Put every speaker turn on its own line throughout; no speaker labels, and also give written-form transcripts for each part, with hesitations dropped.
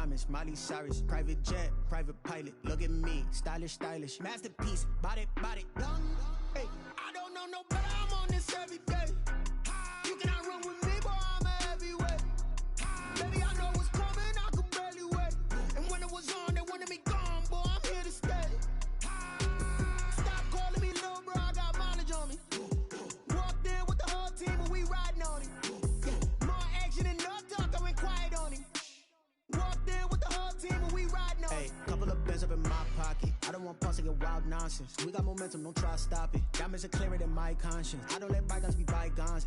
diamonds, Miley Cyrus, private jet, private pilot. Look at me, stylish, stylish, masterpiece, body, young. Hey, I don't know no better. I'm on this every day. You cannot run with me, boy. I'm a heavyweight. Baby, I know what's coming. I could barely wait. And when it was on, they wanted me gone, boy. I'm here to stay. Stop calling me little bro. I got mileage on me. Walked in with the whole team, and we riding on him. Yeah, more action and no talk. I went quiet on him. Walked in with the whole team, and we riding on him. Hey, couple of bins up in my pocket. I don't want pulse to get wild nonsense. We got momentum, don't try to stop it. Diamonds are clearer than my conscience. I don't let bygones be bygones.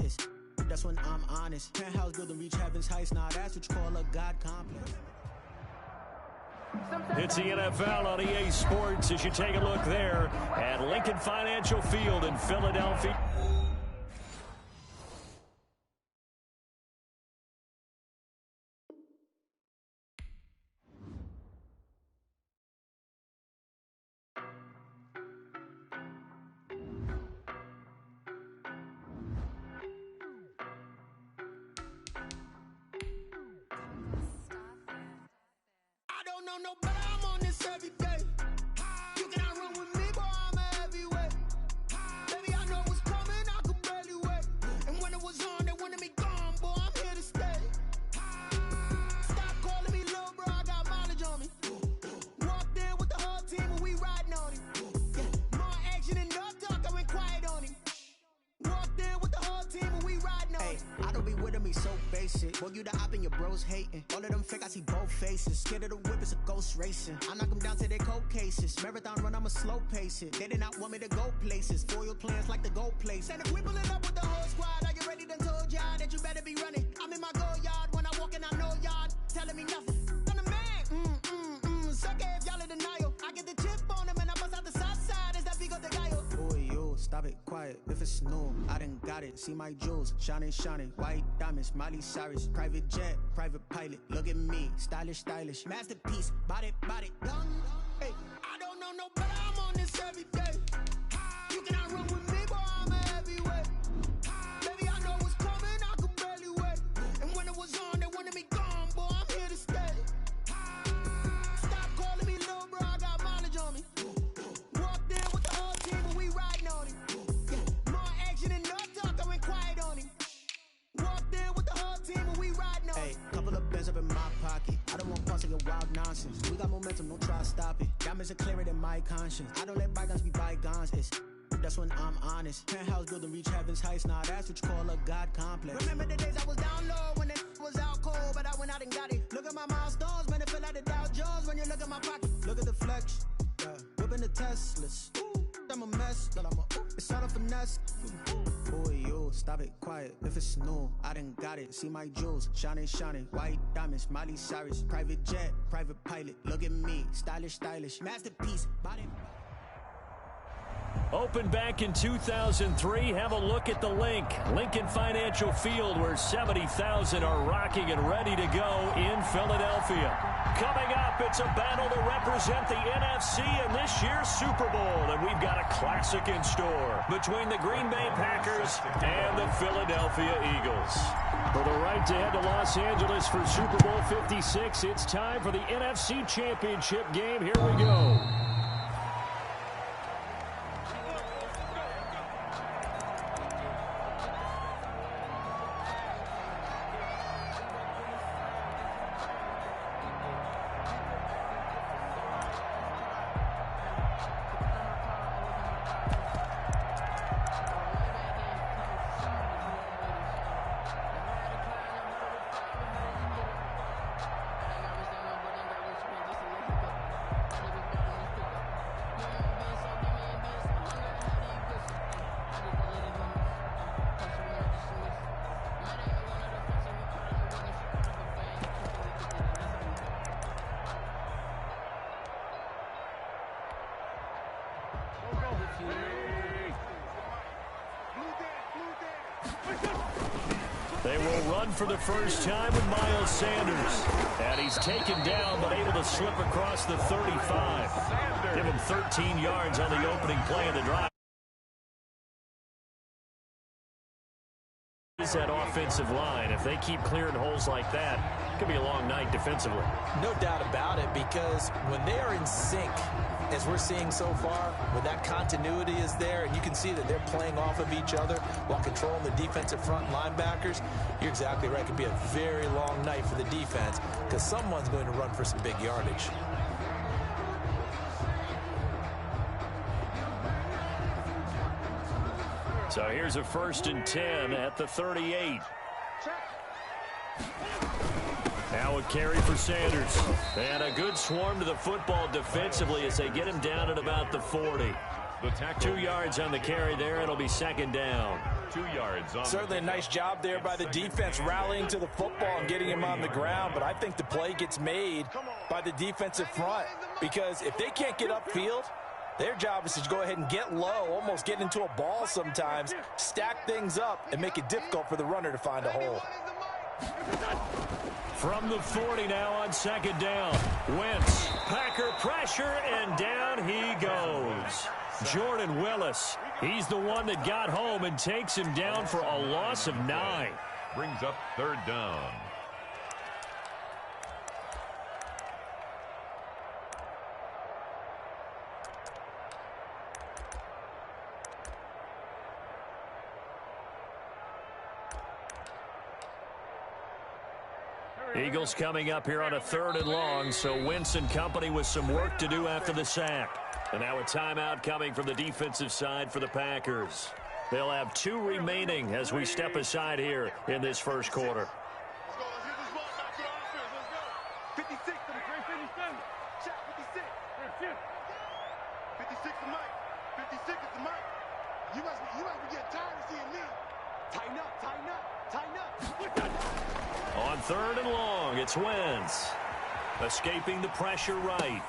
That's when I'm honest. Penthouse building reach heaven's heights. Now that's what you call a God complex.
It's the NFL on EA Sports as you take a look there at Lincoln Financial Field in Philadelphia.
No better, I'm on this every day. You cannot run with me, boy. I'm a heavyweight. Baby, I know what's coming. I could barely wait. And when it was on, they wanted me gone, boy. I'm here to stay. Stop calling me little bro. I got mileage on me. Walked in with the whole team, and we riding on him. Yeah, more action and no talk. I went quiet on him. Walked in with the whole team, and we riding on him. I don't be with me so basic. Boy, you the op and your bros hating. All of them fake, I see both faces. Scared of the whip, it's a ghost racing. I knock them down to their cold cases. Marathon run, I'ma slow pace it. They did not want me to go places. Foil plans like the go place. And if we pulling up with the whole squad, are you ready? Done told y'all that you better be running. I'm in my go yard. When I walk in, I know y'all telling me nothing. I'm the man. Suck it if y'all in denial. I get the chip on them and I bust out the south side. Is that Vigo de Gallo? Boy, yo, stop it, quiet. If it's new, I done got it. See my jewels, shining, shining. White diamonds, Miley Cyrus, private jet, private pilot. Look at me, stylish, stylish, masterpiece, body, young. Hey, I don't know no better. I'm on this every day. You cannot run with me, boy. I'm a heavyweight. Baby, I know what's coming. I could barely wait. And when it was on, they wanted me gone, boy. I'm here to stay. Stop calling me little bro. I got mileage on me. Walked in with the whole team, and we riding on him. Yeah, more action and no talk. I went quiet on him. Walked in with the whole team, and we riding on him. Hey, couple of bins up in my pocket. I don't want pulse to get wild nonsense. We got momentum, don't try to stop it. Diamonds are clearer than my conscience. I don't let bygones be bygones. That's when I'm honest. Penthouse building reach heaven's heights. Now that's what you call a God complex. Remember the days I was down low when it was out cold, but I went out and got it. Look at my milestones, man, it feel like the Dow Jones when you look at my pocket. Look at the flex, whipping the Teslas. I'm a mess, but it's all a finesse. Boy, yo, stop it, quiet. If it's new, I done got it. See my jewels, shining, shining. White diamonds, Miley Cyrus, private jet, private pilot. Look at me, stylish, stylish, masterpiece, body.
Opened back in 2003. Have a look at the link. Lincoln Financial Field, where 70,000 are rocking and ready to go in Philadelphia. Coming up, it's a battle to represent the NFC in this year's Super Bowl. And we've got a classic in store between the Green Bay Packers and the Philadelphia Eagles. For the right to head to Los Angeles for Super Bowl 56, it's time for the NFC Championship game. Here we go. They will run for the first time with Miles Sanders. And he's taken down, but able to slip across the 35. Give him 13 yards on the opening play of the drive. That offensive line, if they keep clearing holes like that, Could be a long night defensively.
No doubt about it, because when they are in sync, as we're seeing so far, when that continuity is there and you can see that they're playing off of each other while controlling the defensive front linebackers, you're exactly right. It could be a very long night for the defense because someone's going to run for some big yardage.
So here's a 1st and 10 at the 38. Now a carry for Sanders. And a good swarm to the football defensively as they get him down at about the 40. 2 yards on the carry there. It'll be 2nd down.
2 yards.
Certainly a nice job there by the defense rallying to the football and getting him on the ground. But I think the play gets made by the defensive front, because if they can't get upfield, their job is to go ahead and get low, almost get into a ball sometimes, stack things up, and make it difficult for the runner to find a hole.
From the 40 now on 2nd down. Wentz, Packer pressure, and down he goes. Jordan Willis, he's the one that got home and takes him down for a loss of 9.
Brings up 3rd down.
Eagles coming up here on a 3rd and long, so Wentz and company with some work to do after the sack. And now a timeout coming from the defensive side for the Packers. They'll have 2 remaining as we step aside here in this 1st quarter.
Let's go. Let's hit this ball back to the offense. Let's go. 56 to the 57. Shot 56. 56 to Mike. 56 is to Mike. You must be getting tired of seeing me. Tighten up, tighten up, tighten up.
On 3rd and long, it's Wentz. Escaping the pressure right.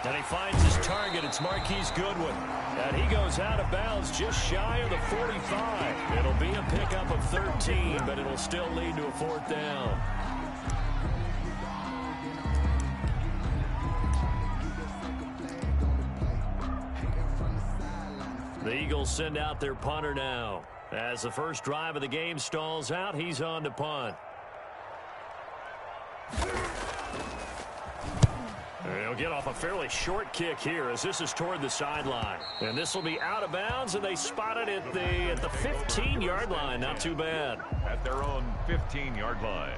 And he finds his target. It's Marquise Goodwin. And he goes out of bounds just shy of the 45. It'll be a pickup of 13, but it'll still lead to a 4th down. The Eagles send out their punter now. As the first drive of the game stalls out, he's on to punt. They'll get off a fairly short kick here as this is toward the sideline. And this will be out of bounds, and they spot it at the 15-yard line. Not too bad.
At their own 15-yard line.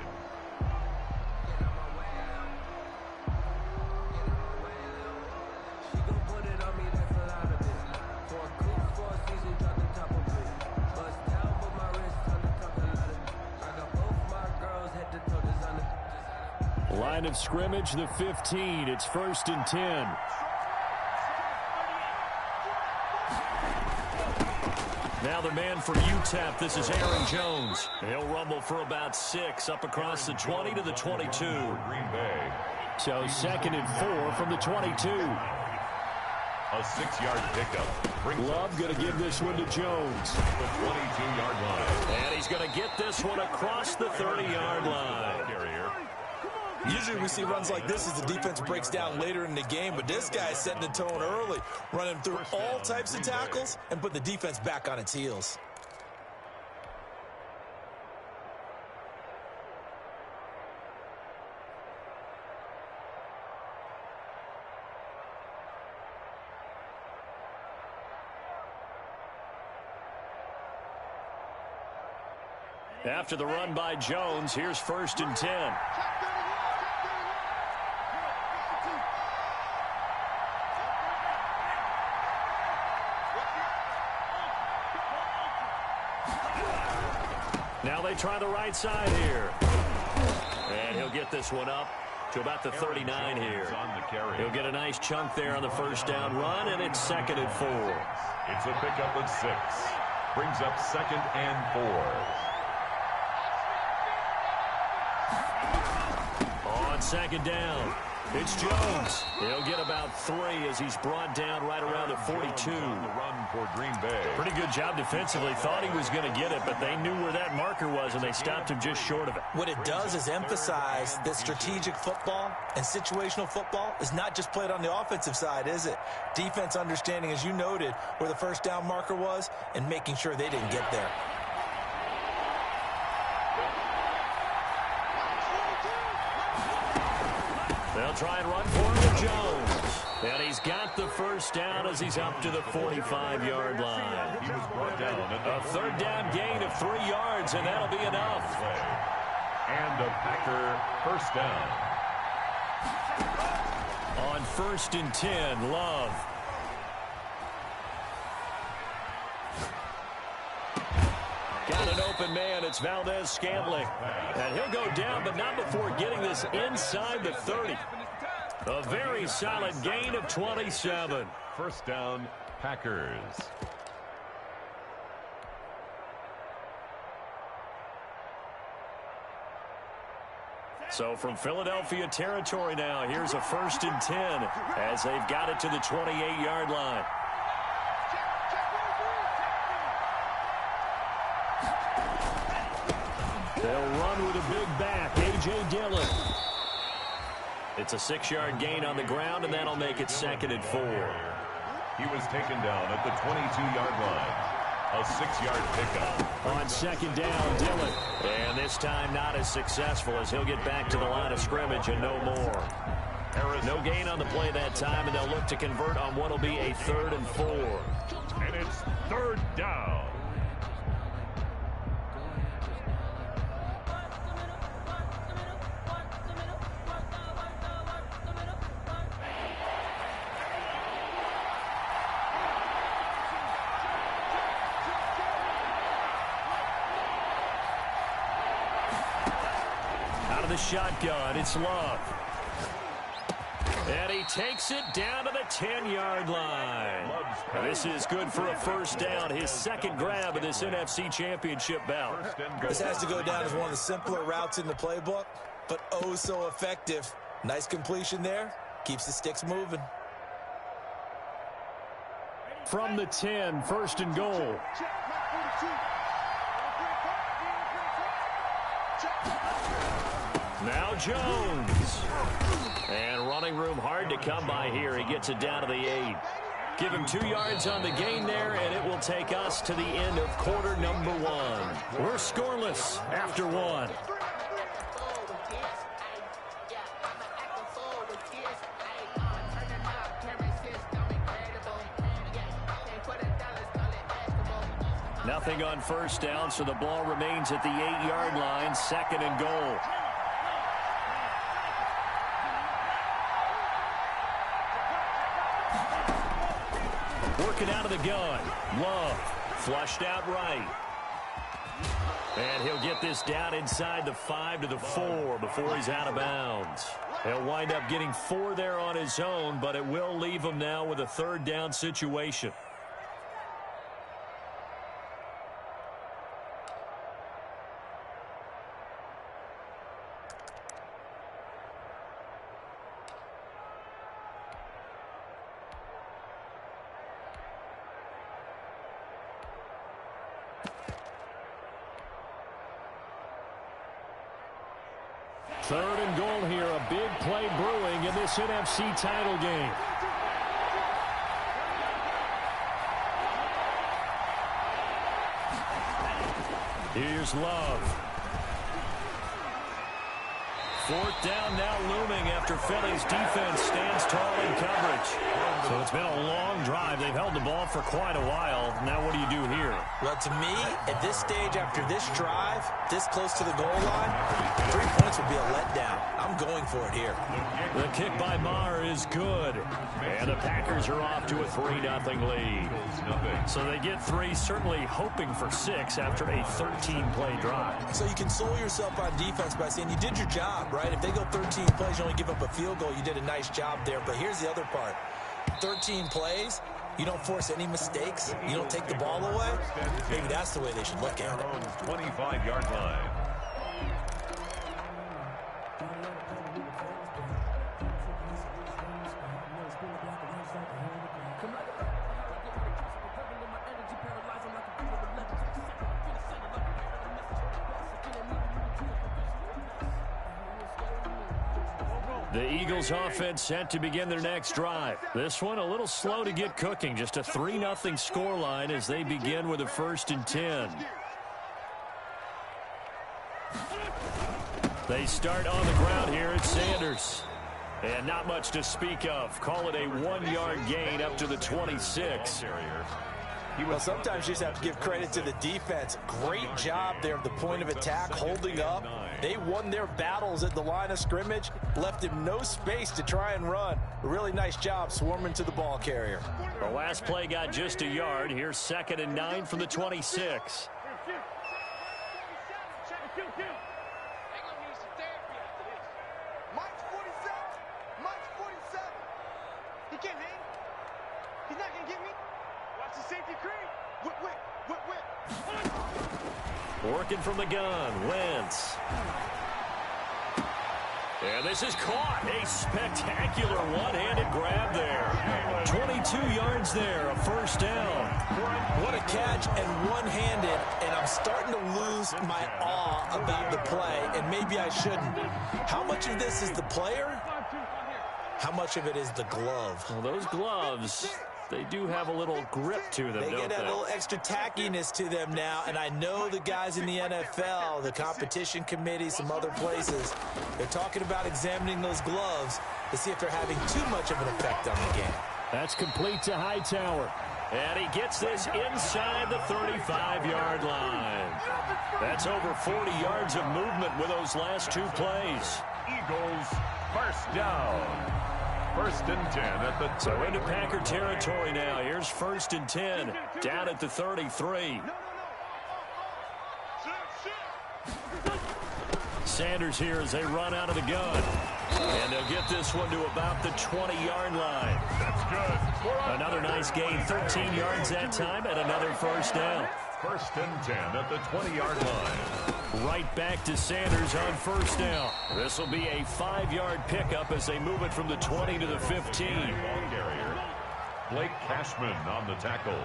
Line of scrimmage, the 15. It's 1st and 10. Now the man from UTEP, this is Aaron Jones. He'll rumble for about 6 up across the 20 to the 22.
Green Bay.
So 2nd and 4 from the 22.
A 6-yard pickup.
Love going to give this one to Jones.
The 22-yard line.
And he's going to get this one across the 30-yard line.
Carrier.
Usually we see runs like this as the defense breaks down later in the game, but this guy is setting the tone early, running through all types of tackles and put the defense back on its heels.
After the run by Jones, here's 1st and 10. Now they try the right side here. And he'll get this one up to about the 39 here. He'll get a nice chunk there on the 1st down run, and it's 2nd and 4.
It's a pickup of 6. Brings up 2nd and 4.
On 2nd down, it's Jones. He'll get about 3 as he's brought down right around the 42.
On the run for Green Bay.
Pretty good job defensively. Thought he was going to get it, but they knew where that marker was, and they stopped him just short of it.
What it does is emphasize that strategic football and situational football is not just played on the offensive side, is it? Defense understanding, as you noted, where the 1st down marker was and making sure they didn't get there.
They'll try and run for it to Jones. And he's got the first down as he's up to the 45-yard line.
He was brought down.
A third down gain of 3 yards, and that'll be enough.
And a Packer first down.
On 1st and 10, Love. Got an open man. It's Valdez-Scantling. And he'll go down, but not before getting this inside the 30. A very solid gain of 27.
First down, Packers.
So from Philadelphia territory now, here's a 1st and 10 as they've got it to the 28-yard line. They'll run with a big back, A.J. Dillon. It's a 6-yard gain on the ground, and that'll make it 2nd and 4.
He was taken down at the 22-yard line. A 6-yard pickup.
On 2nd down, Dillon. And this time not as successful as he'll get back to the line of scrimmage and no more. No gain on the play that time, and they'll look to convert on what will be a 3rd and 4.
And it's 3rd down.
The shotgun, it's Love. And he takes it down to the 10-yard line. This is good for a first down, his 2nd grab of this NFC Championship bout.
This has to go down as one of the simpler routes in the playbook, but oh so effective. Nice completion there. Keeps the sticks moving.
From the 10, 1st and goal. Now Jones. And running room hard to come by here. He gets it down to the 8. Give him 2 yards on the gain there, and it will take us to the end of quarter number 1. We're scoreless after 1. Nothing on first down, so the ball remains at the 8-yard line, 2nd and goal. Working out of the gun. Love flushed out right. And he'll get this down inside the 5 to the 4 before he's out of bounds. He'll wind up getting 4 there on his own, but it will leave him now with a 3rd down situation. Third and goal here, a big play brewing in this NFC title game. Here's Love. 4th down now looming after Philly's defense stands tall in coverage. So it's been a long drive. They've held the ball for quite a while. Now what do you do here?
Well, to me, at this stage after this drive, this close to the goal line, 3 points would be a letdown. I'm going for it here.
The kick by Maher is good. And the Packers are off to a 3-0 lead. So they get 3, certainly hoping for 6 after a 13-play drive.
So you console yourself on defense by saying you did your job, right? If they go 13 plays, you only give up a field goal, you did a nice job there. But here's the other part. 13 plays, you don't force any mistakes, you don't take the ball away. Maybe that's the way they should look at it.
25-yard line.
The Eagles offense set to begin their next drive. This one a little slow to get cooking. Just a 3-0 scoreline as they begin with a 1st and 10. They start on the ground here at Sanders. And not much to speak of. Call it a 1-yard gain up to the 26.
Well, sometimes you just have to give credit to the defense. Great job there at the point of attack, holding up. They won their battles at the line of scrimmage, left him no space to try and run. A really nice job swarming to the ball carrier.
The last play got just a yard. Here's 2nd and 9 from the 26. Working from the gun, Wentz. And this is caught. A spectacular one-handed grab there. 22 yards there, a first down.
What a catch and one-handed, and I'm starting to lose my awe about the play, and maybe I shouldn't. How much of this is the player? How much of it is the glove?
Well, those gloves, they do have a little grip to them,
They
don't
get
they?
a little extra tackiness to them now, and I know the guys in the NFL, the competition committee, some other places, they're talking about examining those gloves to see if they're having too much of an effect on the game.
That's complete to Hightower. And he gets this inside the 35-yard line. That's over 40 yards of movement with those last two plays.
Eagles, first down. 1st and 10 at the 30.
So into Packer territory now. Here's 1st and 10, down at the 33. Sanders here as they run out of the gun. And they'll get this one to about the 20-yard line.
That's good.
Another nice gain, 13 yards that time, and another first down.
1st and 10 at the 20-yard line.
Right back to Sanders on first down. This will be a 5-yard pickup as they move it from the 20 to the 15.
Ball carrier, Blake Cashman on the tackle.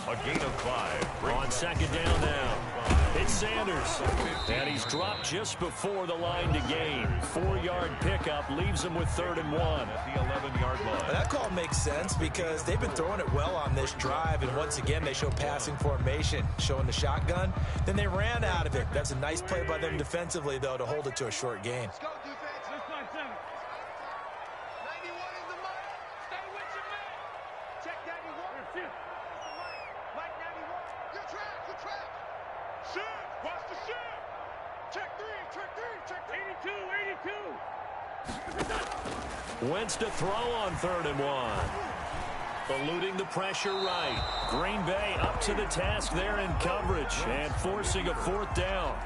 A gain of 5.
On 2nd down now. It's Sanders. And he's dropped just before the line to gain. 4-yard pickup leaves him with 3rd and 1.
At the 11-yard line.
That call makes sense because they've been throwing it well on this drive, and once again they show passing formation, showing the shotgun. Then they ran out of it. That's a nice play by them defensively, though, to hold it to a short gain.
Let's go, defense. Let's find 7. 91 is the mark. Stay with your man. Check 91. Mike 91. Good track, good track. Shoot. Watch the shoot. Check 3, check 3, check 82.
Wentz to throw on 3rd and 1. Eluding the pressure right. Green Bay up to the task there in coverage and forcing a 4th down.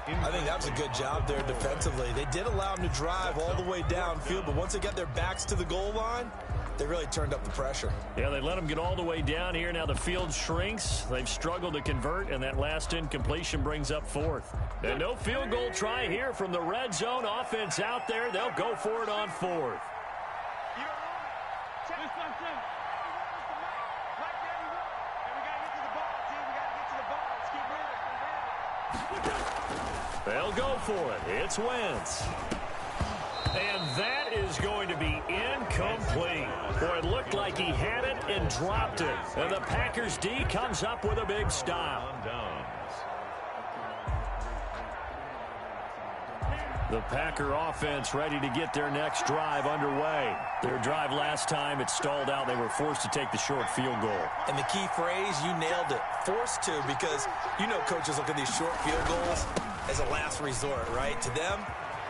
I think that was a good job there defensively. They did allow them to drive all the way downfield, but once they got their backs to the goal line, they really turned up the pressure.
Yeah, they let them get all the way down here. Now the field shrinks. They've struggled to convert, and that last incompletion brings up 4th. And no field goal try here from the red zone offense out there. They'll go for it on 4th. They'll go for it. It's Wentz. And that is going to be incomplete. Boy, it looked like he had it and dropped it. And the Packers D comes up with a big stop. The Packer offense ready to get their next drive underway. Their drive last time, it stalled out. They were forced to take the short field goal.
And the key phrase, you nailed it, forced to, because you know coaches look at these short field goals as a last resort, right? To them,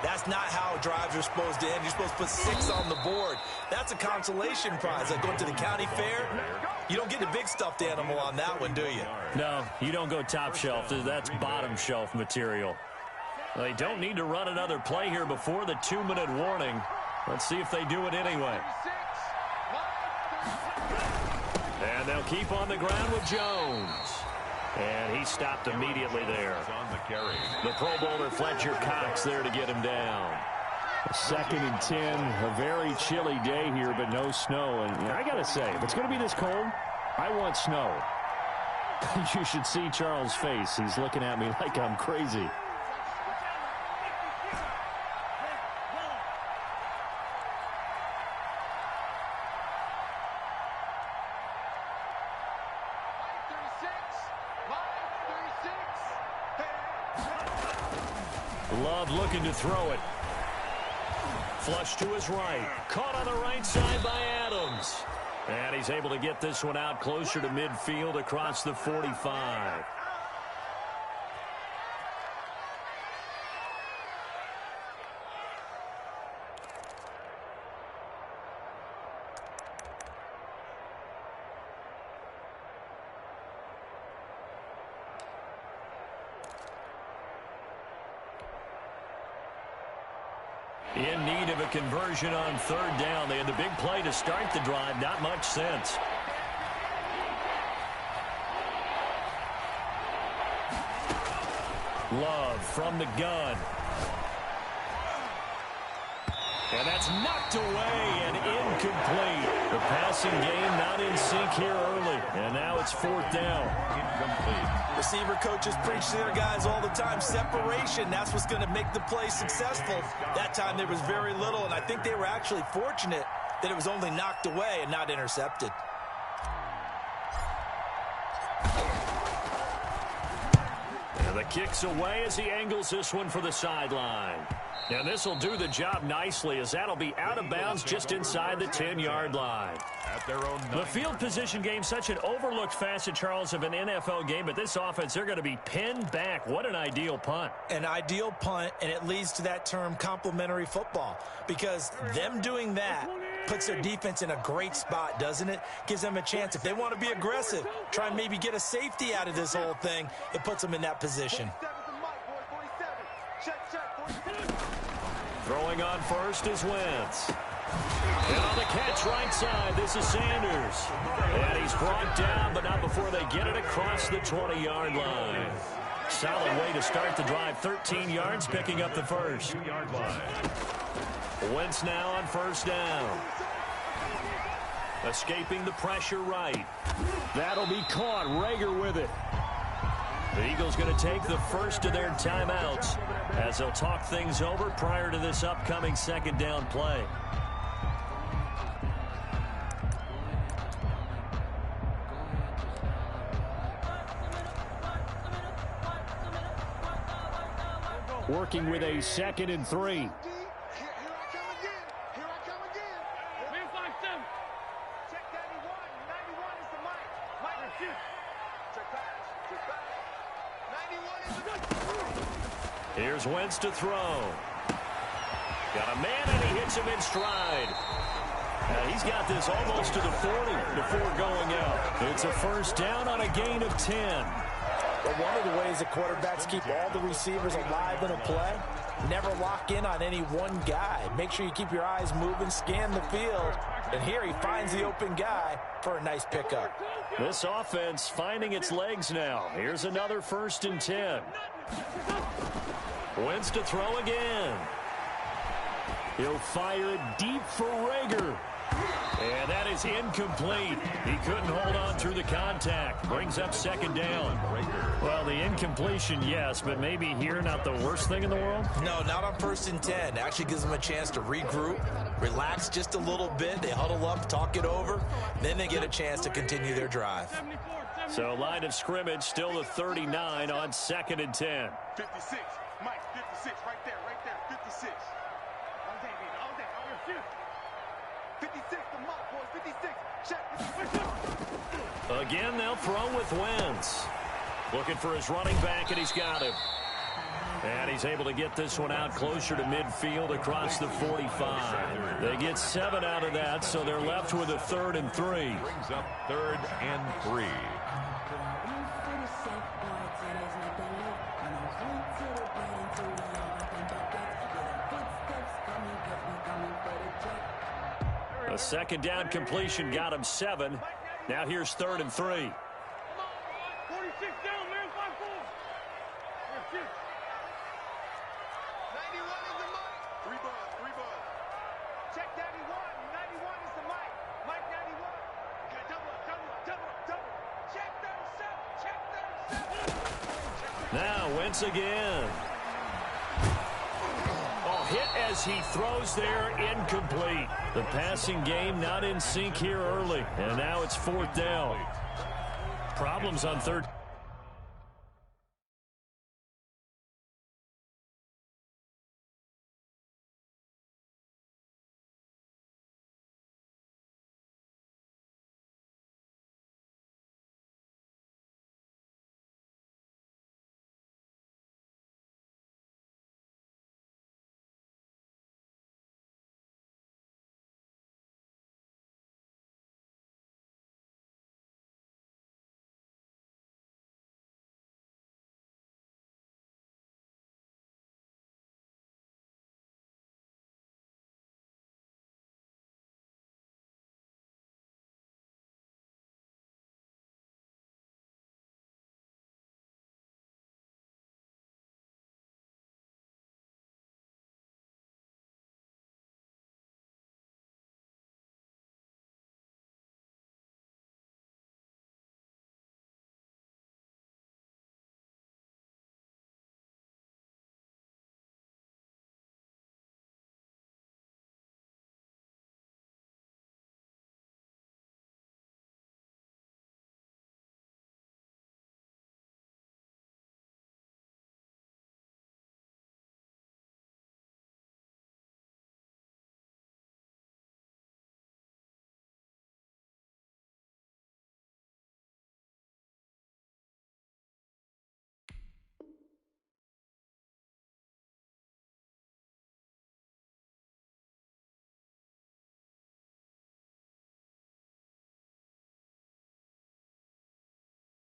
that's not how drives are supposed to end. You're supposed to put 6 on the board. That's a consolation prize. Like going to the county fair, you don't get the big stuffed animal on that one, do you?
No, you don't go top shelf. That's bottom shelf material. They don't need to run another play here before the 2-minute warning. Let's see if they do it anyway. And they'll keep on the ground with Jones. And he stopped immediately there. The Pro Bowler Fletcher Cox there to get him down. 2nd and 10, a very chilly day here, but no snow. And I got to say, if it's going to be this cold, I want snow. You should see Charles' face. He's looking at me like I'm crazy. Love looking to throw it. Flush to his right. Caught on the right side by Adams. And he's able to get this one out closer to midfield across the 45. In need of a conversion on third down. They had the big play to start the drive. Not much sense. Love from the gun. And that's knocked away and incomplete. The passing game not in sync here early. And now it's fourth down. Incomplete.
Receiver coaches preach to their guys all the time. Separation, that's what's going to make the play successful. That time there was very little, and I think they were actually fortunate that it was only knocked away and not intercepted.
And the kick's away as he angles this one for the sideline. And this will do the job nicely, as that'll be out of bounds just inside the 10-yard line.
At their own
the field position game, such an overlooked facet, Charles, of an NFL game, but this offense, they're going to be pinned back. What an ideal punt.
An ideal punt, and it leads to that term complementary football, because them doing that puts their defense in a great spot, doesn't it? Gives them a chance. If they want to be aggressive, try and maybe get a safety out of this whole thing, it puts them in that position.
Throwing on first is Wentz. And on the catch right side, this is Sanders. And he's brought down, but not before they get it across the 20-yard line. Solid way to start the drive. 13 yards, picking up the first. Wentz now on first down. Escaping the pressure right. That'll be caught. Rager with it. The Eagles going to take the first of their timeouts as they'll talk things over prior to this upcoming second down play. Working with a 2nd and 3. Here's Wentz to throw. Got a man, and he hits him in stride. He's got this almost to the 40 before going out. It's a first down on a gain of 10.
Well, one of the ways that quarterbacks keep all the receivers alive in a play, never lock in on any one guy. Make sure you keep your eyes moving, scan the field. And here he finds the open guy for a nice pickup.
This offense finding its legs now. Here's another 1st and 10. Wentz to throw again. He'll fire it deep for Rager. And that is incomplete. He couldn't hold on through the contact. Brings up 2nd down. Well, the incompletion, yes, but maybe here not the worst thing in the world?
No, not on 1st and 10. Actually gives them a chance to regroup, relax just a little bit. They huddle up, talk it over. Then they get a chance to continue their drive.
So line of scrimmage still the 39 on 2nd and 10.
56. Mike, 56. Right there. 56. All day, baby. All day. All your shoot. 56, the mark, boys. 56. Check.
Again, they'll throw with Wentz. Looking for his running back, and he's got him. And he's able to get this one out closer to midfield across the 45. They get 7 out of that, so they're left with a 3rd and 3.
Brings up 3rd and 3.
A 2nd down completion got him 7. Now here's 3rd and 3.
46 down, man. 5-4. Here, shoot. 91 is the mic. 3 buzz. Check 91. 91 is the mic. Mike 91. Okay, double. Check 37.
Now Wentz again. Hit as he throws there, incomplete. The passing game not in sync here early, and now it's 4th down. Problems on 3rd.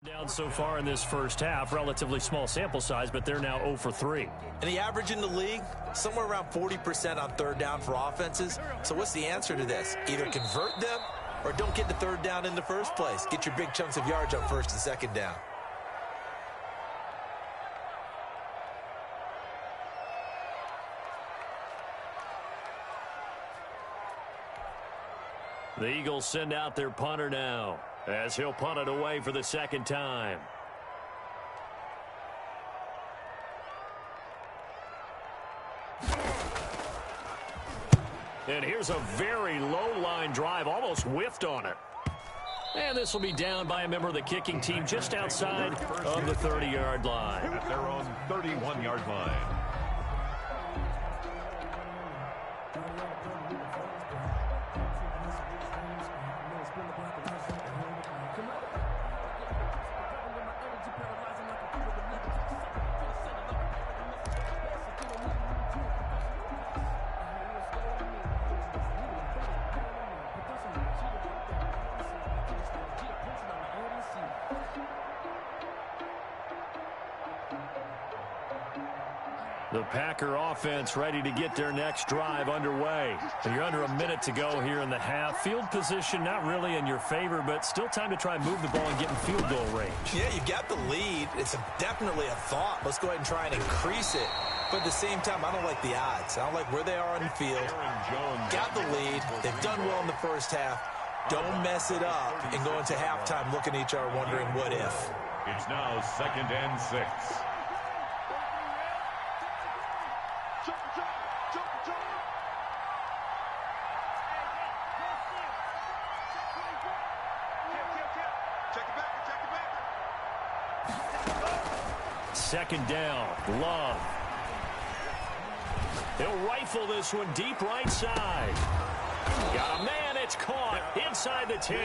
Down so far in this first half, relatively small sample size, but they're now 0 for 3.
And the average in the league, somewhere around 40% on third down for offenses. So what's the answer to this? Either convert them or don't get the third down in the first place. Get your big chunks of yards on first and second down.
The Eagles send out their punter now, as he'll punt it away for the second time. And here's a very low-line drive, almost whiffed on it. And this will be down by a member of the kicking team just outside of the 30-yard line.
At their own 31-yard line.
The Packer offense ready to get their next drive underway. You're under a minute to go here in the half. Field position not really in your favor, but still time to try and move the ball and get in field goal range.
Yeah, you've got the lead. It's definitely a thought. Let's go ahead and try and increase it. But at the same time, I don't like the odds. I don't like where they are on the field. Got the lead. They've done well in the first half. Don't mess it up and go into halftime looking at each other wondering what if.
It's now 2nd and 6.
Second down, Love. He'll rifle this one deep right side. Got a man, it's caught inside the 10.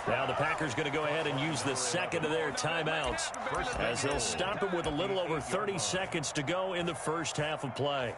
Now the Packers going to go ahead and use the second of their timeouts as they'll stop it with a little over 30 seconds to go in the first half of play.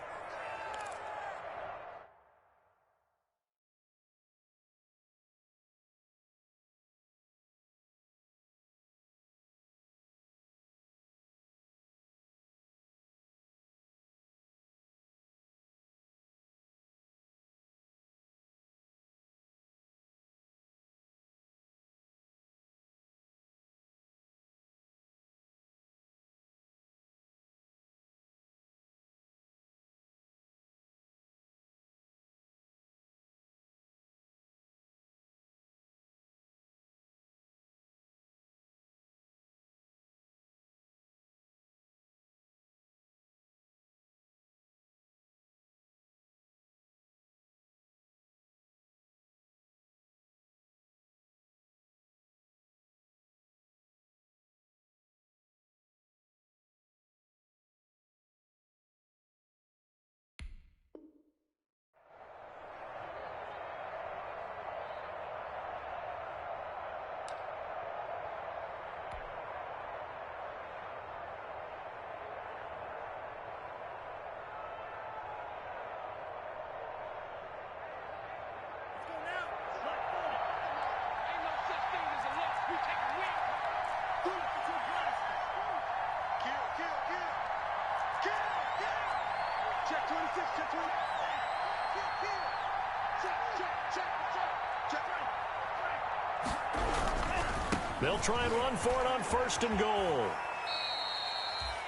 They'll try and run for it on 1st and goal.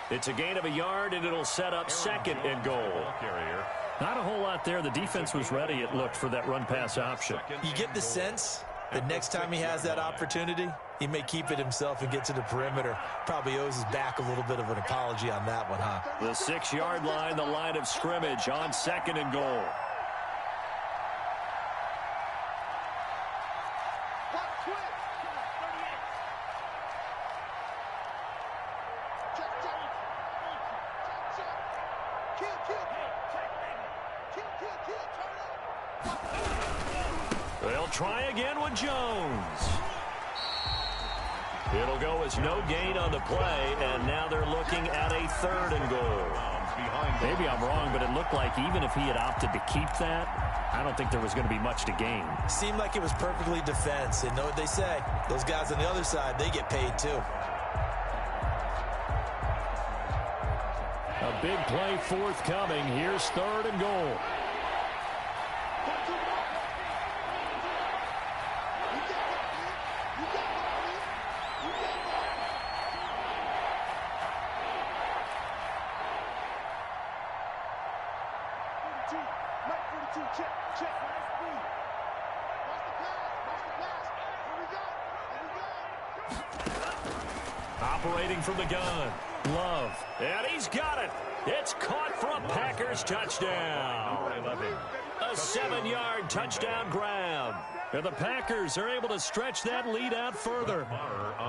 It's a gain of a yard, and it'll set up 2nd and goal. Not a whole lot there. The defense was ready, it looked, for that run-pass option.
You get the sense that next time he has that opportunity, he may keep it himself and get to the perimeter. Probably owes his back a little bit of an apology on that one, huh?
The 6-yard line, the line of scrimmage on 2nd and goal. They'll try again with Jones. It'll go as no gain on the play, and now they're looking at a 3rd and goal.
behind.
Maybe I'm wrong, but it looked like even if he had opted to keep that, I don't think there was going to be much to gain.
Seemed like it was perfectly defense. And know what they say? Those guys on the other side, they get paid too.
A big play forthcoming. Here's 3rd and goal. Operating from the gun. Love. And he's got it. It's caught for a Packers touchdown. A 7-yard touchdown grab. And the Packers are able to stretch that lead out further.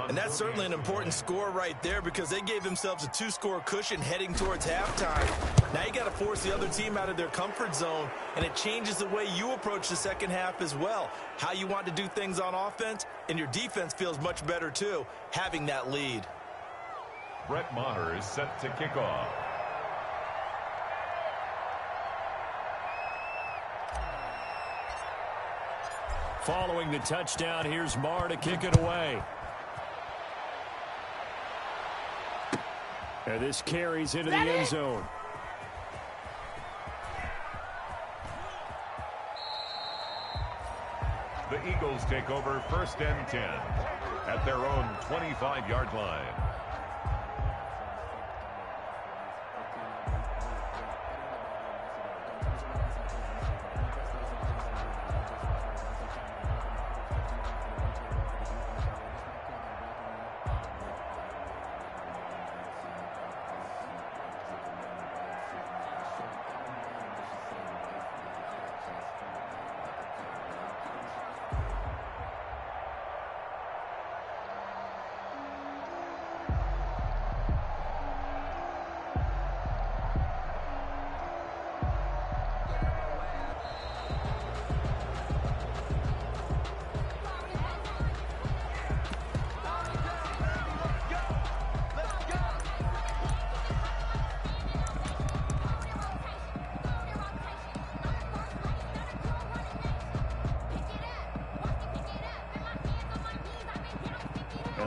And that's certainly an important score right there because they gave themselves a 2-score cushion heading towards halftime. Now you got to force the other team out of their comfort zone, and it changes the way you approach the second half as well. How you want to do things on offense, and your defense feels much better too, having that lead.
Brett Maher is set to kick off.
Following the touchdown, here's Maher to kick it away. And this carries into the end zone.
The Eagles take over 1st and 10 at their own 25-yard line.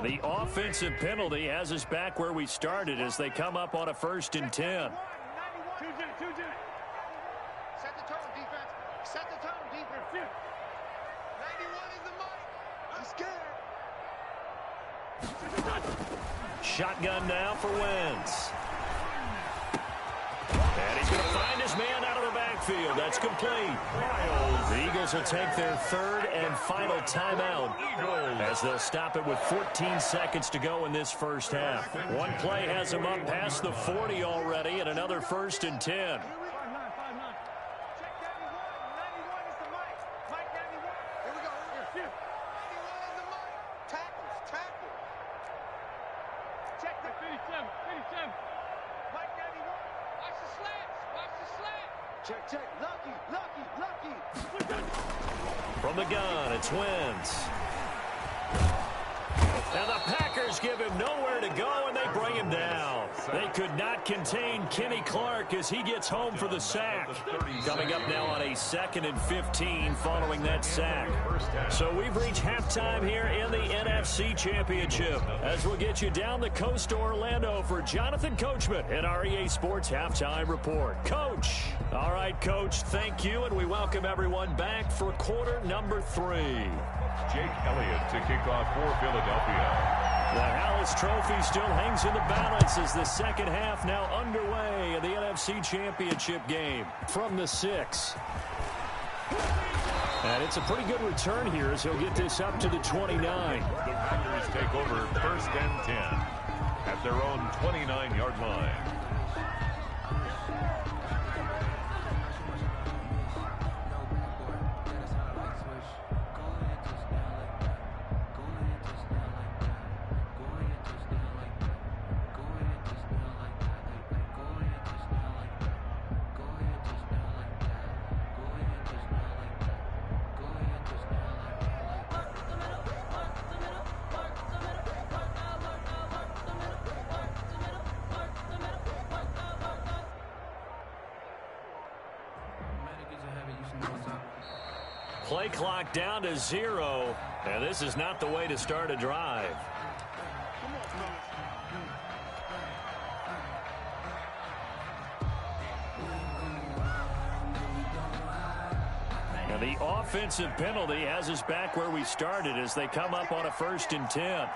The offensive penalty has us back where we started as they come up on a 1st and 10.
Set the tone, defense. Set the tone, defense. 91 is the mic. I'm scared.
Shotgun now for Wentz. And he's going to find his man out of the backfield. That's complete. The Eagles will take their 3rd and final timeout as they'll stop it with 14 seconds to go in this first half. One play has them up past the 40 already and another 1st and 10.
Check 91. 91 is the mic. Mic 91. Here we go. Here. 91 is the mic. Tackle. Check the 37. Mic 91. Watch the slats. Check. Lucky.
From the gun, it's Wentz. And the Packers give him nowhere to go, and they bring him down. They could not contain Kenny Clark as he gets home for the sack. Coming up now on a 2nd and 15 following that sack. So we've reached halftime here in the NFC Championship as we'll get you down the coast to Orlando for Jonathan Coachman in our EA Sports Halftime Report. Coach. All right, Coach, thank you, and we welcome everyone back for quarter number 3.
Jake Elliott to kick off for Philadelphia.
The Hallis Trophy still hangs in the balance as the second half now underway in the NFC Championship game from the 6. And it's a pretty good return here as he'll get this up to the 29.
The Packers take over 1st and 10 at their own 29-yard line.
Play clock down to 0, and this is not the way to start a drive. Now the offensive penalty has us back where we started as they come up on a 1st and 10.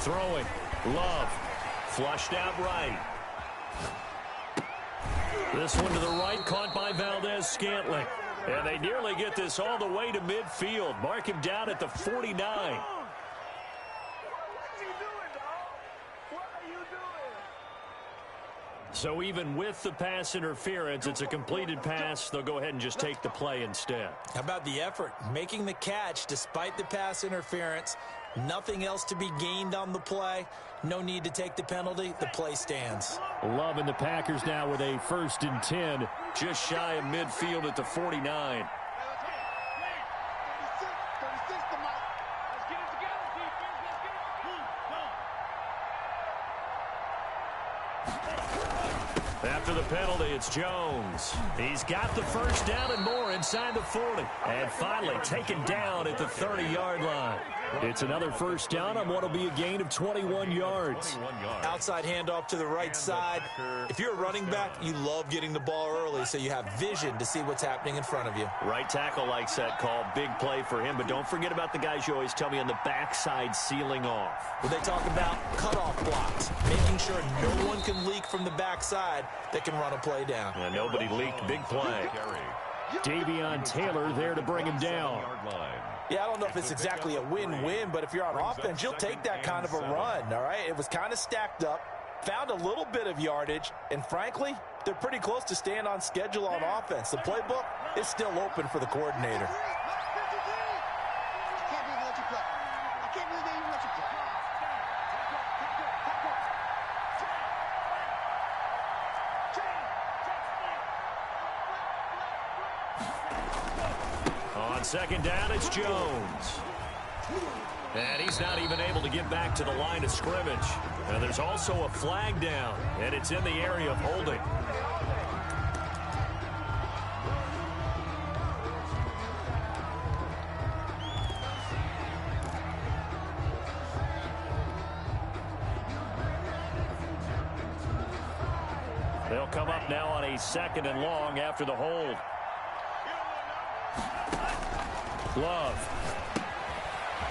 Throwing. Love. Flushed out right. This one to the right, caught by Valdez-Scantling. And they nearly get this all the way to midfield. Mark him down at the 49. So even with the pass interference, it's a completed pass. They'll go ahead and just take the play instead.
How about the effort? Making the catch despite the pass interference. Nothing else to be gained on the play. No need to take the penalty. The play stands.
Love and the Packers now with a 1st and 10. Just shy of midfield at the 49. After the penalty, it's Jones. He's got the 1st down and more inside the 40. And finally taken down at the 30-yard line. It's another 1st down on what will be a gain of 21 yards.
Outside handoff to the right side. If you're a running back, you love getting the ball early so you have vision to see what's happening in front of you.
Right tackle likes that call. Big play for him. But don't forget about the guys you always tell me on the backside sealing off.
Well, they talk about cutoff blocks, making sure no one can leak from the backside that can run a play down.
Yeah, nobody leaked. Big play. Davion Taylor there to bring him down.
Yeah, I don't know if it's exactly a win-win, but if you're on offense, you'll take that kind of a run, all right? It was kind of stacked up, found a little bit of yardage, and frankly, they're pretty close to staying on schedule on offense. The playbook is still open for the coordinator.
On 2nd down, it's Jones. And he's not even able to get back to the line of scrimmage. And there's also a flag down, and it's in the area of holding. They'll come up now on a 2nd and long after the hold. Love.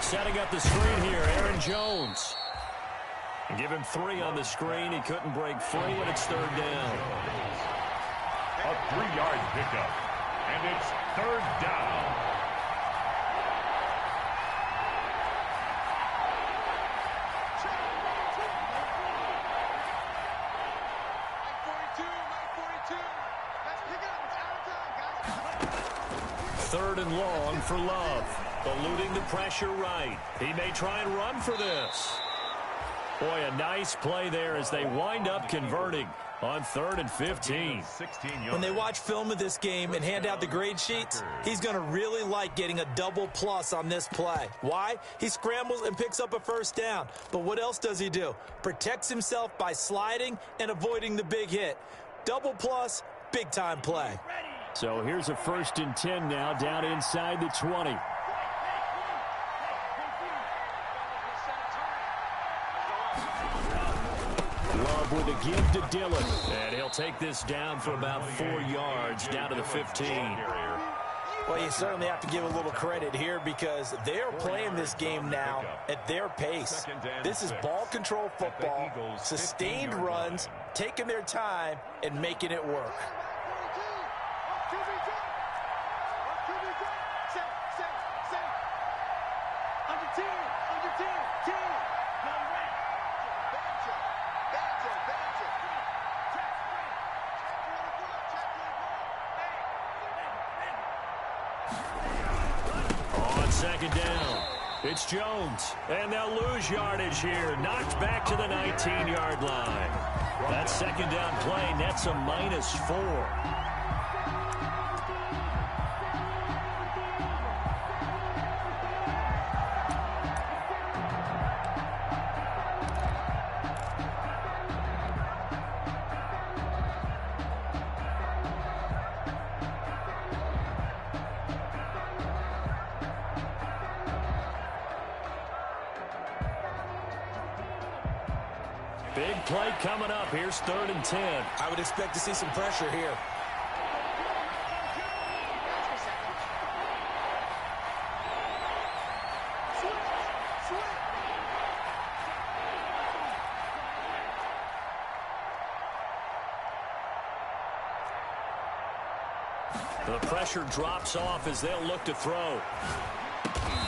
Setting up the screen here, Aaron Jones. Give him 3 on the screen. He couldn't break free when it's 3rd down.
A 3-yard pickup, and it's 3rd down.
Third and long for Love. Eluding the pressure right. He may try and run for this. Boy, a nice play there as they wind up converting on 3rd and 15.
When they watch film of this game and hand out the grade sheets, he's going to really like getting a double plus on this play. Why? He scrambles and picks up a 1st down. But what else does he do? Protects himself by sliding and avoiding the big hit. Double plus, big-time play.
So here's a 1st and 10 now down inside the 20. Love with a give to Dillon. And he'll take this down for about 4 yards down to the 15.
Well, you certainly have to give a little credit here because they're playing this game now at their pace. This is ball control football, sustained runs, taking their time and making it work.
On 2nd down, it's Jones. And they'll lose yardage here. Knocked back to the 19-yard line. That 2nd down play nets a -4. Big play coming up. Here's 3rd and 10.
I would expect to see some pressure here.
The pressure drops off as they'll look to throw.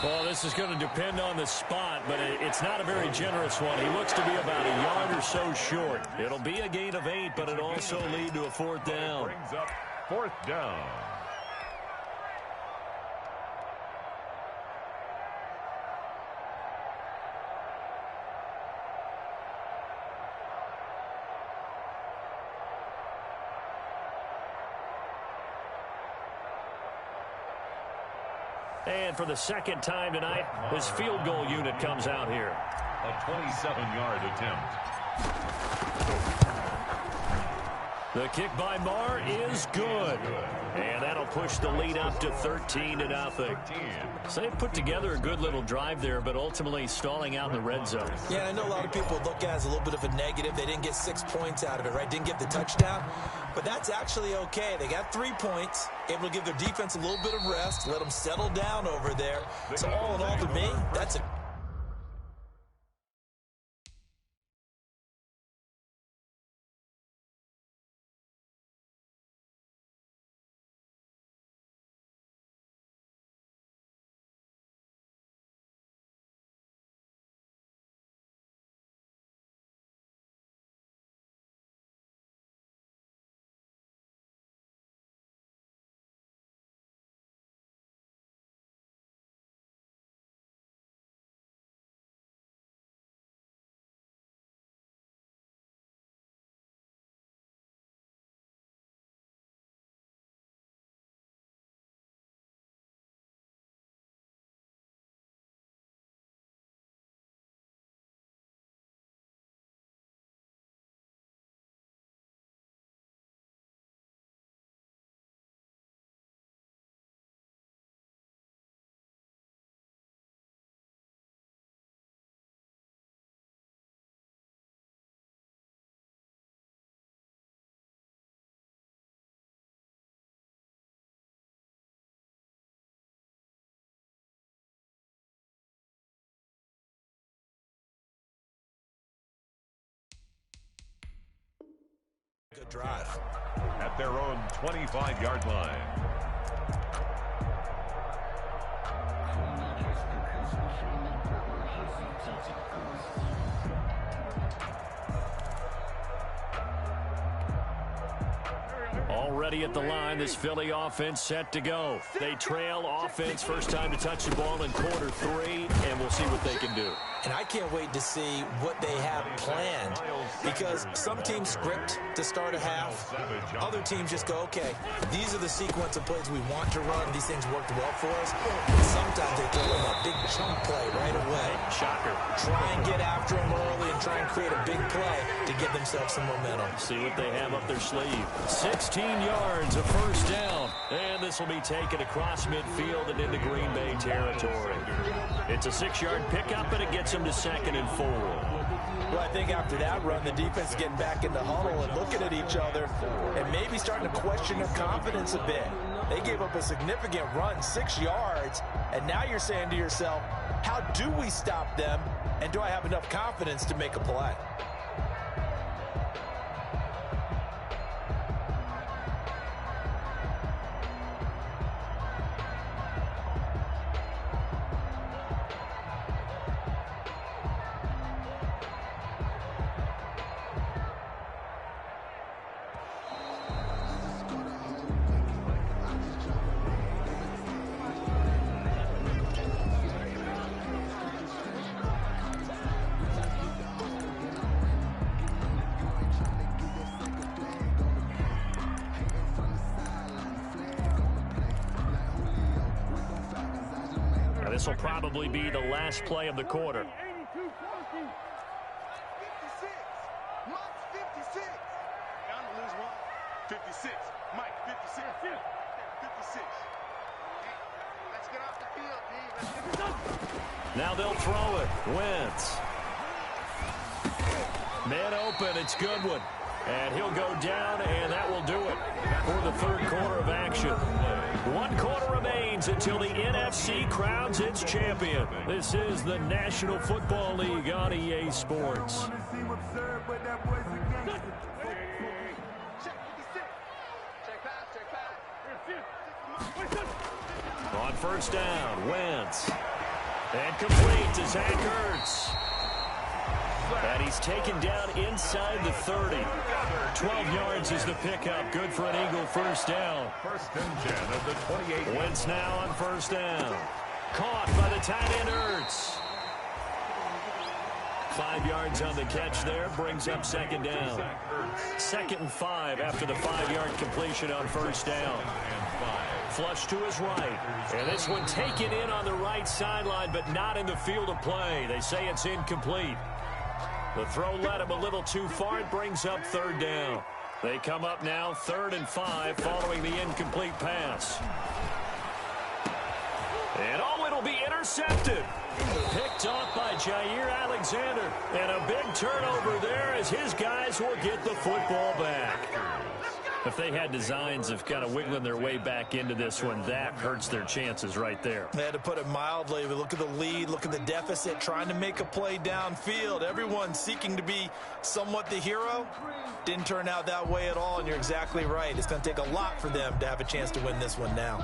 Well, this is going to depend on the spot, but it's not a very generous one. He looks to be about a yard or so short. It'll be a gain of 8, but it'll also lead to a 4th down.
Brings up 4th down.
And for the second time tonight, his field goal unit comes out here.
A 27-yard attempt.
The kick by Marr is good. And that'll push the lead up to 13-0. So they put together a good little drive there, but ultimately stalling out in the red zone.
Yeah, I know a lot of people look at it as a little bit of a negative. They didn't get 6 points out of it, right? Didn't get the touchdown. But that's actually okay. They got 3 points, able to give their defense a little bit of rest, let them settle down over there. So all in all, to me, that's a good drive.
At their own 25-yard line.
Already at the line, this Philly offense set to go. They trail offense, first time to touch the ball in quarter 3, and we'll see what they can do.
And I can't wait to see what they have planned, because some teams script to start a half. Other teams just go, okay, these are the sequence of plays we want to run. These things worked well for us. And sometimes they throw in a big chunk play right away.
Shocker.
Try and get after them early and try and create a big play to give themselves some momentum.
See what they have up their sleeve. 16 yards, a first down. And this will be taken across midfield and into Green Bay territory. It's a 6-yard pickup, and it gets them to 2nd and 4.
Well, I think after that run, the defense getting back in the huddle and looking at each other and maybe starting to question their confidence a bit. They gave up a significant run, 6 yards, and now you're saying to yourself, how do we stop them, and do I have enough confidence to make a play?
This will probably be the last play of the quarter.
56. Mike 56. Down to lose one. 56. Mike 56. 56. Let's get off the field, D. Let's get it.
Now they'll throw it. Wentz. Man open, it's Goodwin. And he'll go down, and that will do it for the third quarter of action. 1 quarter remains until the NFC crowns its champion. This is the National Football League on EA Sports. On first down, Wentz. And complete to Zach Ertz. And he's taken down inside the 30. 12 yards is the pickup. Good for an Eagle first down.
First and 10 of the 28.
Wentz now on first down. Caught by the tight end Ertz. 5 yards on the catch there. Brings up second down. 2nd and 5 after the 5-yard completion on first down. Flush to his right. And this one taken in on the right sideline, but not in the field of play. They say it's incomplete. The throw led him a little too far. It brings up third down. They come up now 3rd and 5 following the incomplete pass. And it'll be intercepted. Picked off by Jair Alexander. And a big turnover there as his guys will get the football back. If they had designs of kind of wiggling their way back into this one, that hurts their chances right there.
They had to put it mildly. But look at the lead, look at the deficit, trying to make a play downfield. Everyone seeking to be somewhat the hero. Didn't turn out that way at all, and you're exactly right. It's going to take a lot for them to have a chance to win this one now.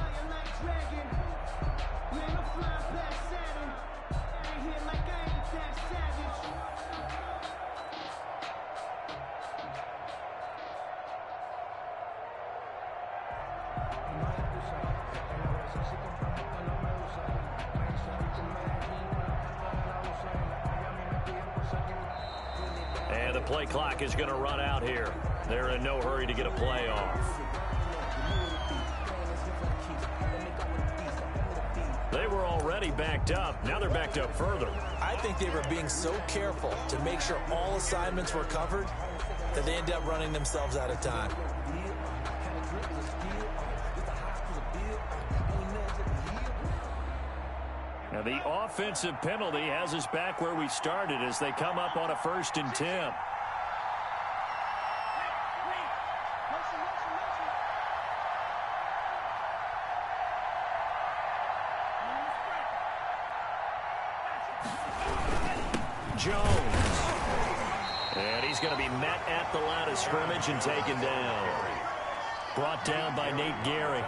And the play clock is going to run out here. They're in no hurry to get a play off. They were already backed up. Now they're backed up further.
I think they were being so careful to make sure all assignments were covered that they ended up running themselves out of time.
Now the offensive penalty has us back where we started as they come up on a 1st and 10. Jones. And he's going to be met at the line of scrimmage and taken down. Brought down by Nate Gary.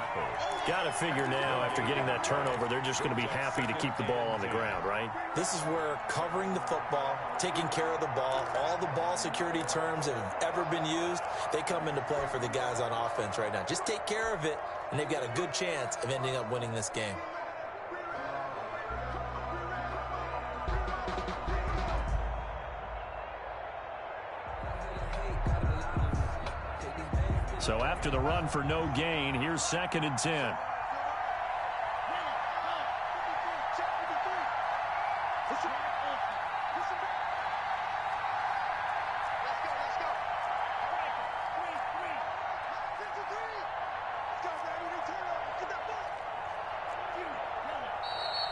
Got to figure now, after getting that turnover, they're just going to be happy to keep the ball on the ground, right?
This is where covering the football, taking care of the ball, all the ball security terms that have ever been used, they come into play for the guys on offense right now. Just take care of it, and they've got a good chance of ending up winning this game.
So after the run for no gain, here's 2nd and 10.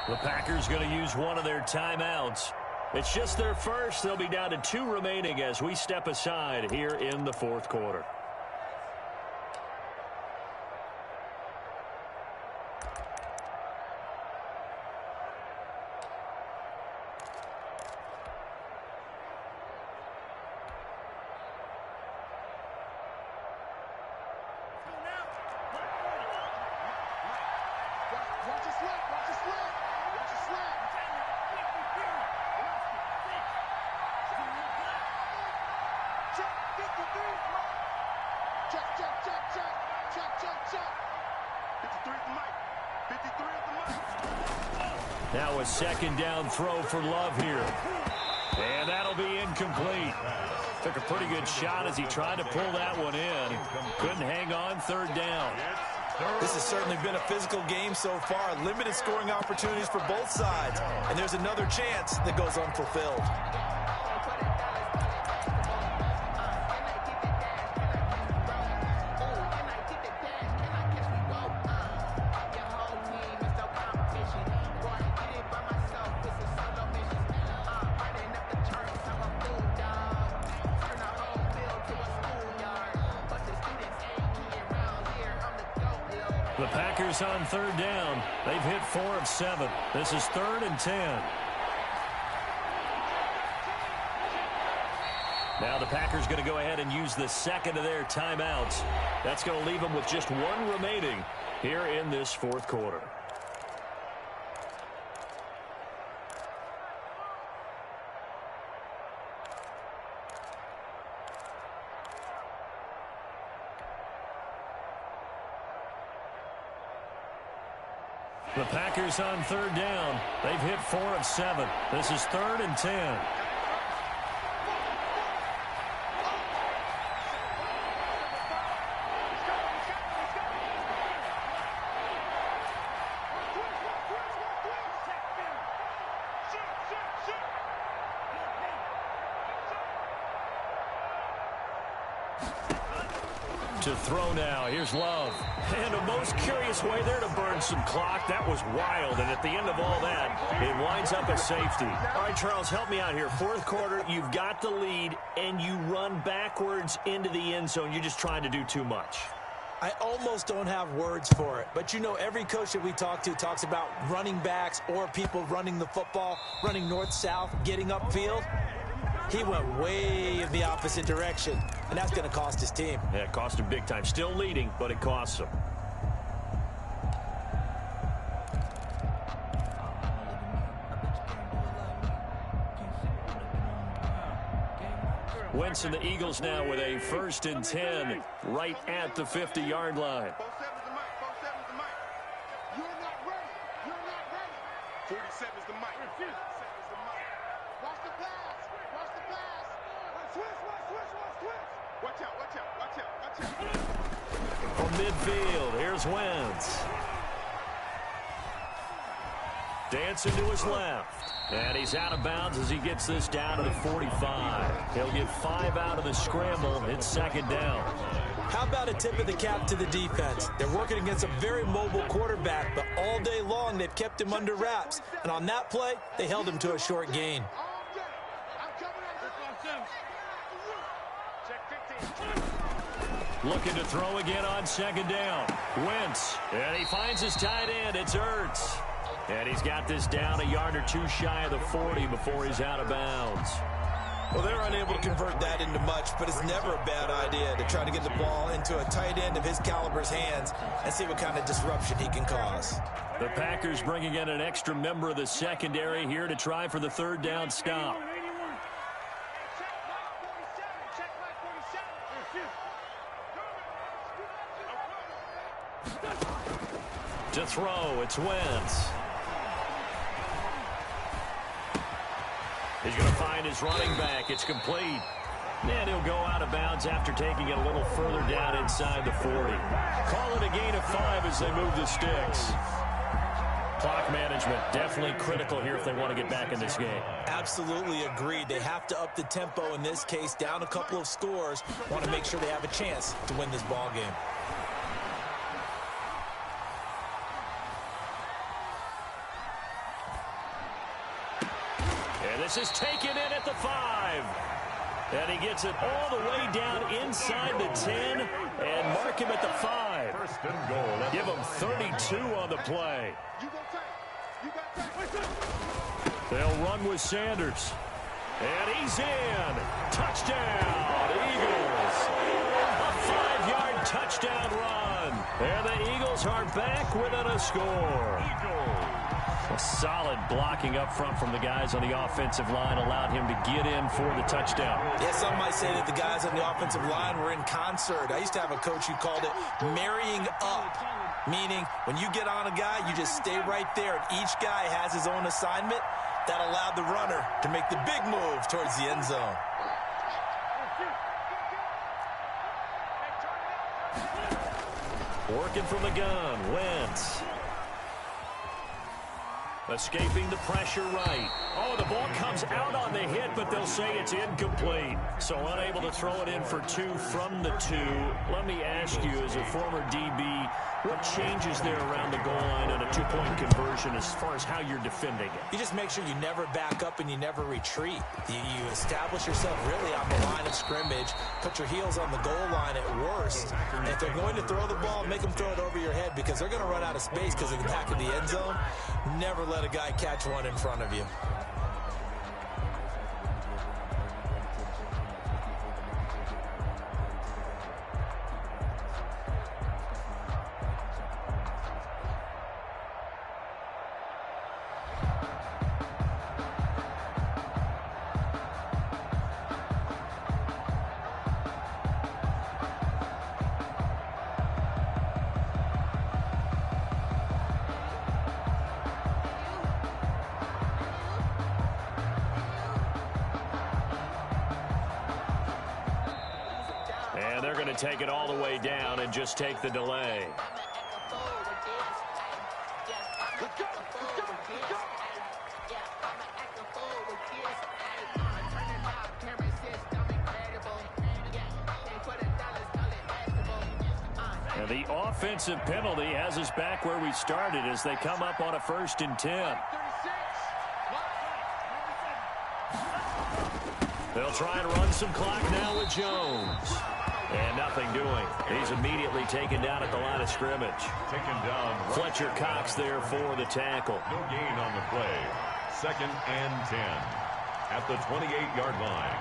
The Packers going to use one of their timeouts. It's just their first. They'll be down to 2 remaining as we step aside here in the 4th quarter. Now a 2nd down throw for Love here. And that'll be incomplete. Took a pretty good shot as he tried to pull that one in. Couldn't hang on 3rd down.
This has certainly been a physical game so far. Limited scoring opportunities for both sides. And there's another chance that goes unfulfilled.
The Packers on third down. They've hit 4 of 7. This is 3rd and 10. Now the Packers going to go ahead and use the second of their timeouts. That's going to leave them with just 1 remaining here in this 4th quarter. The Packers on third down. They've hit 4 of 7. This is 3rd and 10. To throw now. Here's Love. And a most curious way there to burn some clock. That was wild. And at the end of all that, it winds up a safety. All right, Charles, help me out here. 4th quarter, you've got the lead, and you run backwards into the end zone. You're just trying to do too much.
I almost don't have words for it. But, you know, every coach that we talk to talks about running backs or people running the football, running north-south, getting upfield. He went way in the opposite direction, and that's going to cost his team.
Yeah, it cost him big time. Still leading, but it costs him. Wentz and the Eagles now with a 1st and 10 right at the 50-yard line.
47's the mic. Watch the pass. Watch the pass. Switch. Watch out.
From midfield, here's Wentz. Dancing to his left. And he's out of bounds as he gets this down to the 45. He'll get 5 out of the scramble. It's 2nd down.
How about a tip of the cap to the defense? They're working against a very mobile quarterback, but all day long they've kept him under wraps. And on that play, they held him to a short gain.
Looking to throw again on 2nd down. Wentz. And he finds his tight end. It's Ertz. And he's got this down a yard or 2 shy of the 40 before he's out of bounds.
Well, they're unable to convert that into much, but it's never a bad idea to try to get the ball into a tight end of his caliber's hands and see what kind of disruption he can cause.
The Packers bringing in an extra member of the secondary here to try for the 3rd down stop. To throw, it's Wentz. He's going to find his running back. It's complete. And he'll go out of bounds after taking it a little further down inside the 40. Call it a gain of 5 as they move the sticks. Clock management definitely critical here if they want to get back in this game.
Absolutely agreed. They have to up the tempo in this case, down a couple of scores. Want to make sure they have a chance to win this ball game.
This is taken in at the 5. And he gets it all the way down inside the 10 and mark him at the 5.
1st and goal.
Give him 32 on the play. They'll run with Sanders. And he's in. Touchdown, Eagles. A 5-yard touchdown run. And the Eagles are back within a score. A solid blocking up front from the guys on the offensive line allowed him to get in for the touchdown.
Yeah, some might say that the guys on the offensive line were in concert. I used to have a coach who called it marrying up, meaning when you get on a guy, you just stay right there, and each guy has his own assignment. That allowed the runner to make the big move towards the end zone.
Working from the gun, Wentz. Escaping the pressure right. Oh, the ball comes out on the hit, but they'll say it's incomplete. So unable to throw it in for 2 from the 2. Let me ask you, as a former DB, what changes there around the goal line on a 2-point conversion as far as how you're defending it?
You just make sure you never back up and you never retreat. You establish yourself really on the line of scrimmage, put your heels on the goal line at worst. And if they're going to throw the ball, make them throw it over your head because they're going to run out of space because of the back of the end zone. Never let a guy catch one in front of you.
And they're going to take it all the way down and just take the delay. And the offensive penalty has us back where we started as they come up on a 1st and 10. They'll try and run some clock now with Jones. And nothing doing. He's immediately taken down at the line of scrimmage.
Taken down.
Fletcher Cox there for the tackle.
No gain on the play. 2nd and 10 at the 28-yard line.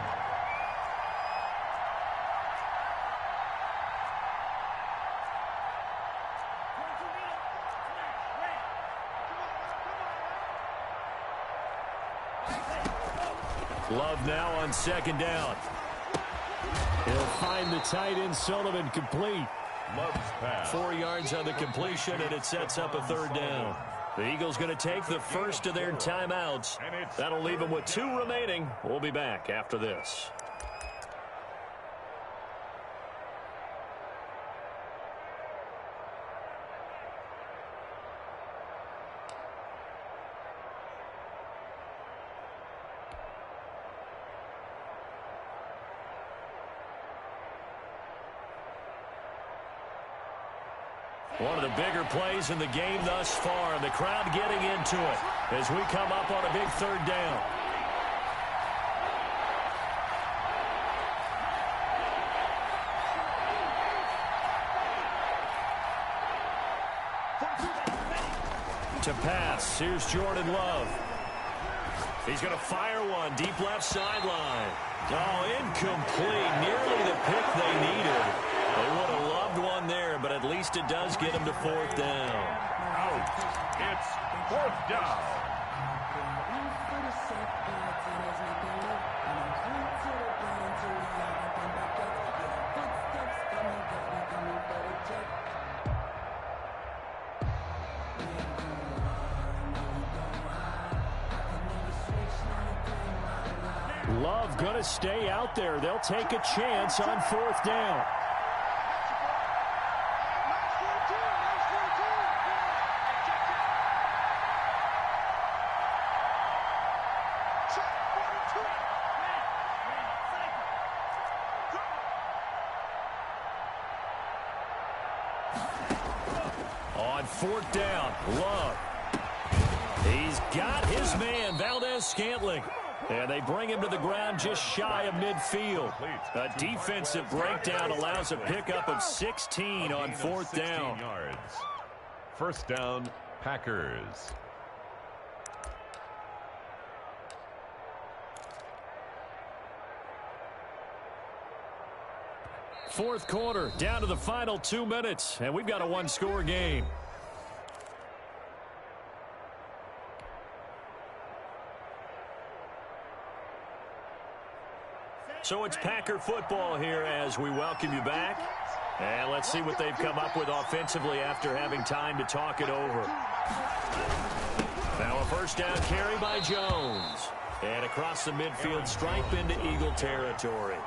Love now on 2nd down. He'll find the tight end Sullivan complete.
Love's pass.
4 yards on the completion, and it sets up a 3rd down. The Eagles going to take the first of their timeouts. That'll leave them with 2 remaining. We'll be back after this. One of the bigger plays in the game thus far. The crowd getting into it as we come up on a big 3rd down. To pass, here's Jordan Love. He's going to fire one deep left sideline. Oh, incomplete. Nearly the pick they needed. They would have loved one there, but at least it does get them to 4th down.
Out. It's 4th down.
Love going to stay out there. They'll take a chance on 4th down. On 4th down, Love. He's got his man, Valdez-Scantling. And they bring him to the ground just shy of midfield. A defensive breakdown allows a pickup of 16 on 4th down.
Yards. 1st down, Packers.
Fourth quarter, down to the final 2 minutes, and we've got a 1-score game. So it's Packer football here as we welcome you back. And let's see what they've come up with offensively after having time to talk it over. Now a 1st down carry by Jones. And across the midfield stripe into Eagle territory.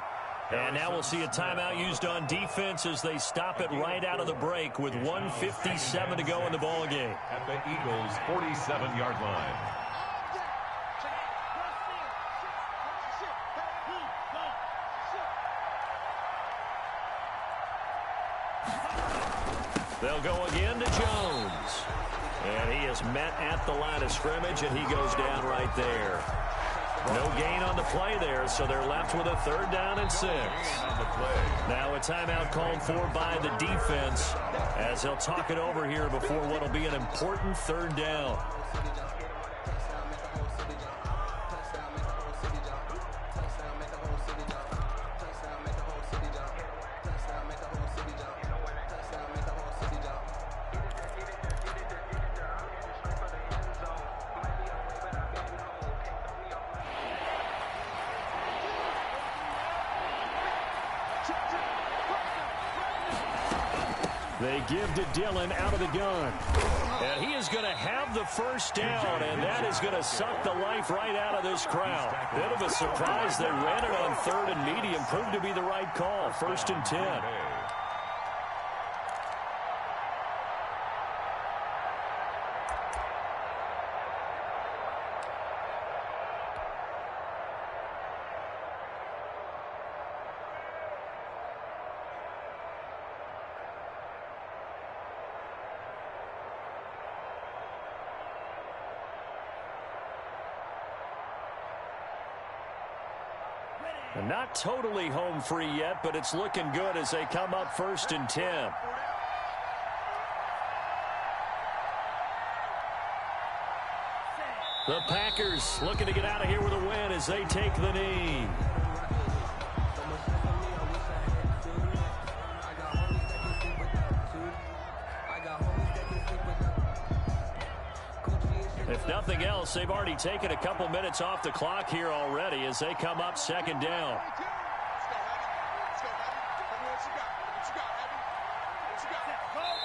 And now we'll see a timeout used on defense as they stop it right out of the break with 1:57 to go in the ball game.
At the Eagles' 47-yard line.
They'll go again to Jones. And he is met at the line of scrimmage, and he goes down right there. No gain on the play there, so they're left with a 3rd down and 6. Now a timeout called for by the defense as they'll talk it over here before what will be an important 3rd down. They give to Dillon out of the gun. And he is going to have the 1st down, and that is going to suck the life right out of this crowd. Bit of a surprise. They ran it on 3rd and medium. Proved to be the right call. 1st and 10. Not totally home free yet, but it's looking good as they come up 1st and 10. The Packers looking to get out of here with a win as they take the knee. If nothing else, they've already taken a couple minutes off the clock here already as they come up 2nd down.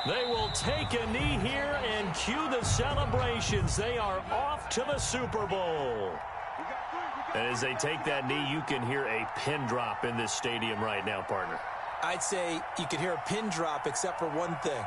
They will take a knee here and cue the celebrations. They are off to the Super Bowl. And as they take that knee, you can hear a pin drop in this stadium right now, partner.
I'd say you could hear a pin drop except for one thing.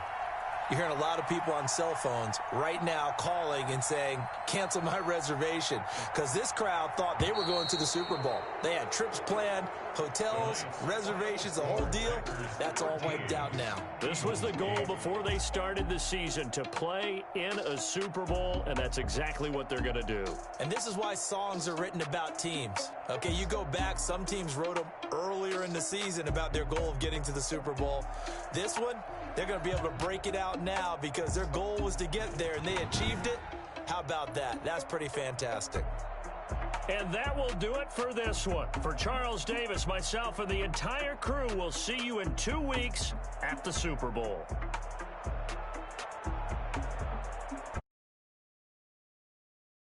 You're hearing a lot of people on cell phones right now calling and saying, cancel my reservation, because this crowd thought they were going to the Super Bowl. They had trips planned, hotels, reservations, the whole deal. That's all wiped out now.
This was the goal before they started the season, to play in a Super Bowl, and that's exactly what they're going to do.
And this is why songs are written about teams. Okay, you go back, some teams wrote them earlier in the season about their goal of getting to the Super Bowl. This one, they're going to be able to break it out now because their goal was to get there, and they achieved it. How about that? That's pretty fantastic.
And that will do it for this one. For Charles Davis, myself, and the entire crew, we'll see you in 2 weeks at the Super Bowl.